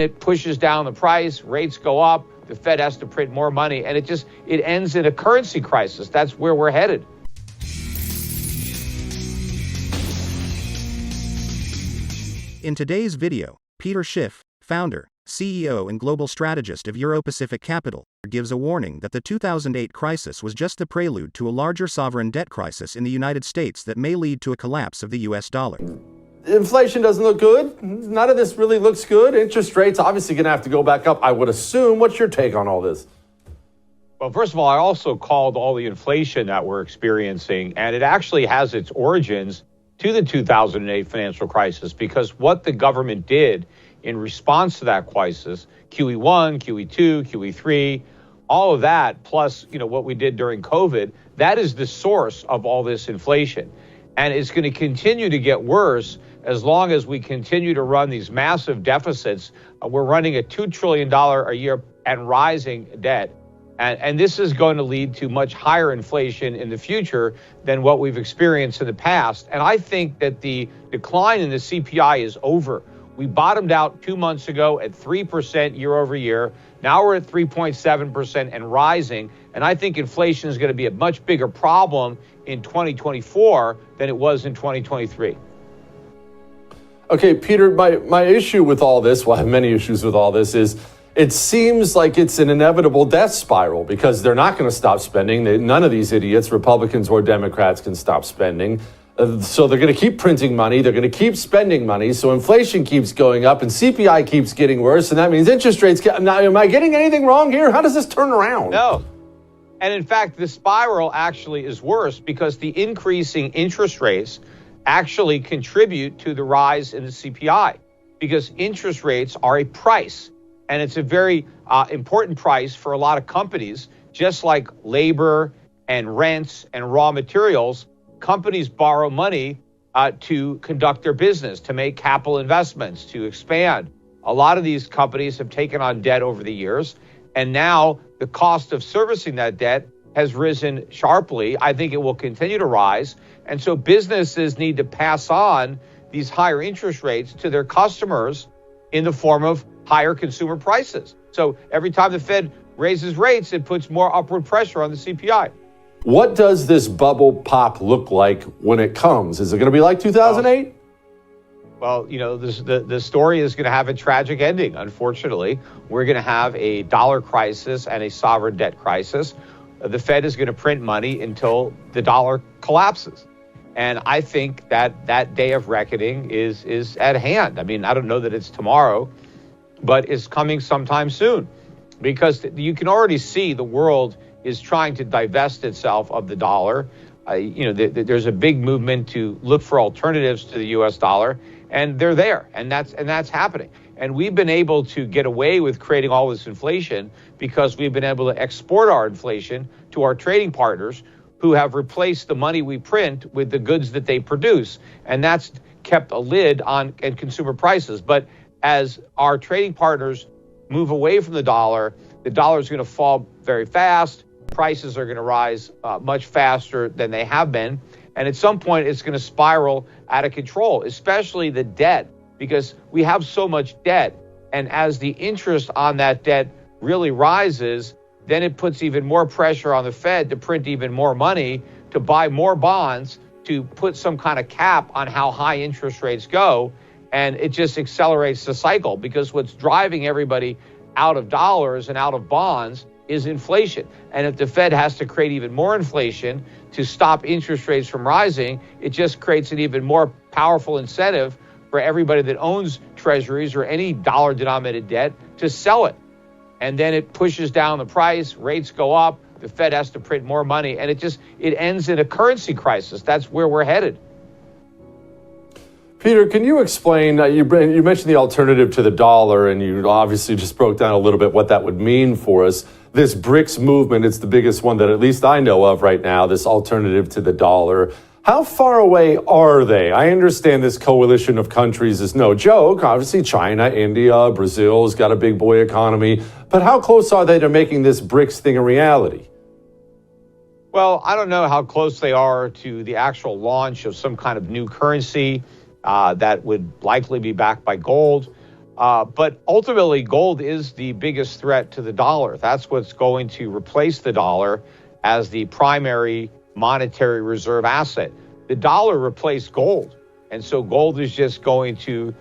It pushes down the price, rates go up, the Fed has to print more money, and it ends in a currency crisis. That's where we're headed. In today's video, Peter Schiff, founder, CEO and global strategist of Euro-Pacific Capital, gives a warning that the 2008 crisis was just the prelude to a larger sovereign debt crisis in the United States that may lead to a collapse of the US dollar. Inflation doesn't look good. None of this really looks good. Interest rates obviously going to have to go back up, I would assume. What's your take on all this? Well, first of all, I also called all the inflation that we're experiencing, and it actually has its origins to the 2008 financial crisis, because what the government did in response to that crisis, QE1, QE2, QE3, all of that, plus what we did during COVID, that is the source of all this inflation. And it's going to continue to get worse as long as we continue to run these massive deficits. We're running a $2 trillion a year and rising debt. And this is going to lead to much higher inflation in the future than what we've experienced in the past. And I think that the decline in the CPI is over. We bottomed out 2 months ago at 3% year over year. Now we're at 3.7% and rising. And I think inflation is going to be a much bigger problem in 2024 than it was in 2023. Okay, Peter, my issue with all this, well, I have many issues with all this, is it seems like it's an inevitable death spiral because they're not going to stop spending. None of these idiots, Republicans or Democrats, can stop spending. So they're going to keep printing money. They're going to keep spending money. So inflation keeps going up and CPI keeps getting worse. And that means interest rates. Now, am I getting anything wrong here? How does this turn around? No. And in fact, the spiral actually is worse because the increasing interest rates actually contribute to the rise in the CPI, because interest rates are a price. And it's a very important price for a lot of companies, just like labor and rents and raw materials. Companies borrow money to conduct their business, to make capital investments, to expand. A lot of these companies have taken on debt over the years, and now the cost of servicing that debt has risen sharply. I think it will continue to rise. And so businesses need to pass on these higher interest rates to their customers in the form of higher consumer prices. So every time the Fed raises rates, it puts more upward pressure on the CPI. What does this bubble pop look like when it comes? Is it going to be like 2008? Well, the story is going to have a tragic ending, unfortunately. We're going to have a dollar crisis and a sovereign debt crisis. The Fed is going to print money until the dollar collapses. And I think that day of reckoning is at hand. I mean, I don't know that it's tomorrow, but it's coming sometime soon, because you can already see the world is trying to divest itself of the dollar. There's a big movement to look for alternatives to the U.S. dollar, and they're there, and that's happening. And we've been able to get away with creating all this inflation because we've been able to export our inflation to our trading partners, who have replaced the money we print with the goods that they produce, and that's kept a lid on consumer prices. But as our trading partners move away from the dollar is going to fall very fast. Prices are going to rise much faster than they have been. And at some point, it's going to spiral out of control, especially the debt, because we have so much debt. And as the interest on that debt really rises, then it puts even more pressure on the Fed to print even more money, to buy more bonds, to put some kind of cap on how high interest rates go. And it just accelerates the cycle, because what's driving everybody out of dollars and out of bonds is inflation. And if the Fed has to create even more inflation to stop interest rates from rising, it just creates an even more powerful incentive for everybody that owns treasuries or any dollar-denominated debt to sell it. And then it pushes down the price, rates go up, the Fed has to print more money, and it ends in a currency crisis. That's where we're headed. Peter, can you explain, you mentioned the alternative to the dollar, and you obviously just broke down a little bit what that would mean for us. This BRICS movement, it's the biggest one that at least I know of right now, this alternative to the dollar. How far away are they? I understand this coalition of countries is no joke. Obviously, China, India, Brazil's got a big boy economy. But how close are they to making this BRICS thing a reality? Well, I don't know how close they are to the actual launch of some kind of new currency that would likely be backed by gold. But ultimately, gold is the biggest threat to the dollar. That's what's going to replace the dollar as the primary monetary reserve asset. The dollar replaced gold. And so gold is just going to,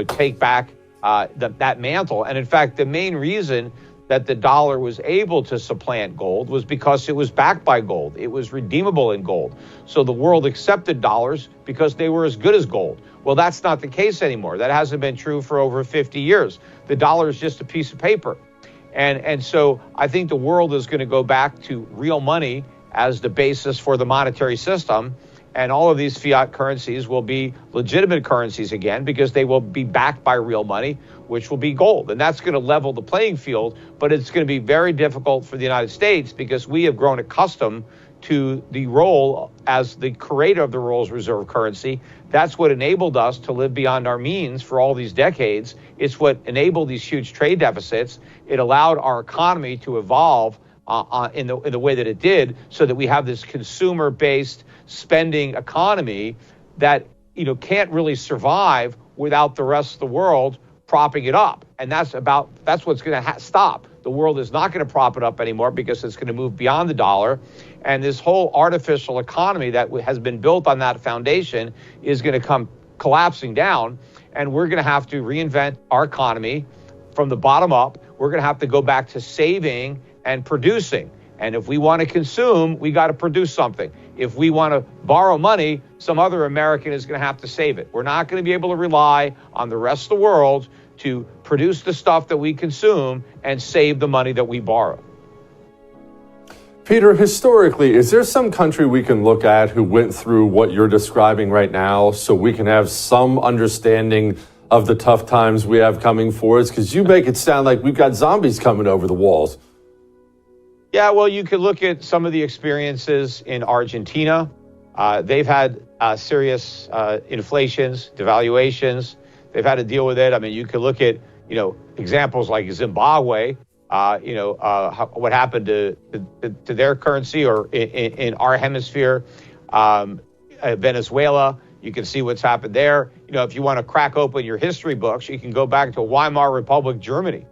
take back that mantle. And in fact, the main reason that the dollar was able to supplant gold was because it was backed by gold. It was redeemable in gold. So the world accepted dollars because they were as good as gold. Well, that's not the case anymore. That hasn't been true for over 50 years. The dollar is just a piece of paper. And so I think the world is going to go back to real money as the basis for the monetary system. And all of these fiat currencies will be legitimate currencies again because they will be backed by real money, which will be gold. And that's going to level the playing field. But it's going to be very difficult for the United States because we have grown accustomed to the role as the creator of the world's reserve currency. That's what enabled us to live beyond our means for all these decades. It's what enabled these huge trade deficits. It allowed our economy to evolve in the way that it did, so that we have this consumer-based spending economy that can't really survive without the rest of the world propping it up. And that's what's going to stop. The world is not going to prop it up anymore because it's going to move beyond the dollar. And this whole artificial economy that has been built on that foundation is going to come collapsing down. And we're going to have to reinvent our economy from the bottom up. We're going to have to go back to saving and producing. And if we want to consume, we got to produce something. If we want to borrow money, some other American is going to have to save it. We're not going to be able to rely on the rest of the world to produce the stuff that we consume and save the money that we borrow. Peter, historically, is there some country we can look at who went through what you're describing right now so we can have some understanding of the tough times we have coming for us? Because you make it sound like we've got zombies coming over the walls. Yeah, well, you could look at some of the experiences in Argentina. They've had serious inflations, devaluations. They've had to deal with it. I mean, you could look at, examples like Zimbabwe, what happened to their currency, or in our hemisphere, Venezuela. You can see what's happened there. If you want to crack open your history books, you can go back to Weimar Republic, Germany,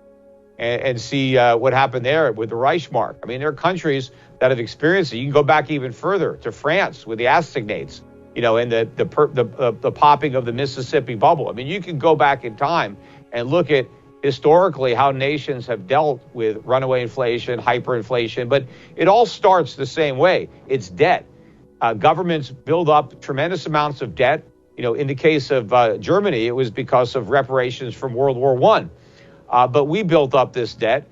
and see what happened there with the Reichsmark. I mean, there are countries that have experienced it. You can go back even further to France with the Assignats, and the popping of the Mississippi bubble. I mean, you can go back in time and look at historically how nations have dealt with runaway inflation, hyperinflation, but it all starts the same way. It's debt. Governments build up tremendous amounts of debt. In the case of Germany, it was because of reparations from World War I. But we built up this debt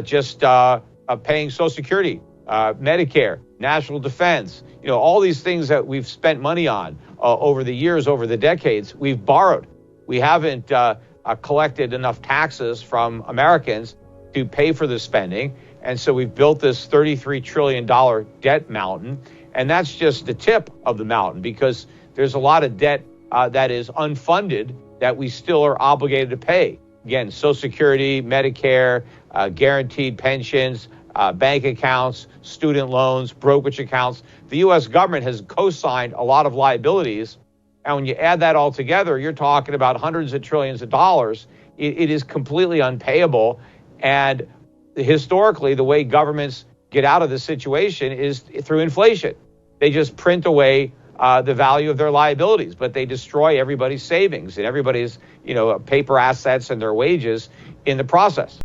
just paying Social Security, Medicare, national defense, all these things that we've spent money on over the years, over the decades. We've borrowed. We haven't collected enough taxes from Americans to pay for the spending. And so we've built this $33 trillion debt mountain. And that's just the tip of the mountain, because there's a lot of debt that is unfunded that we still are obligated to pay. Again, Social Security, Medicare, guaranteed pensions, bank accounts, student loans, brokerage accounts. The U.S. government has co-signed a lot of liabilities. And when you add that all together, you're talking about hundreds of trillions of dollars. It is completely unpayable. And historically, the way governments get out of this situation is through inflation. They just print away the value of their liabilities, but they destroy everybody's savings and everybody's, paper assets and their wages in the process.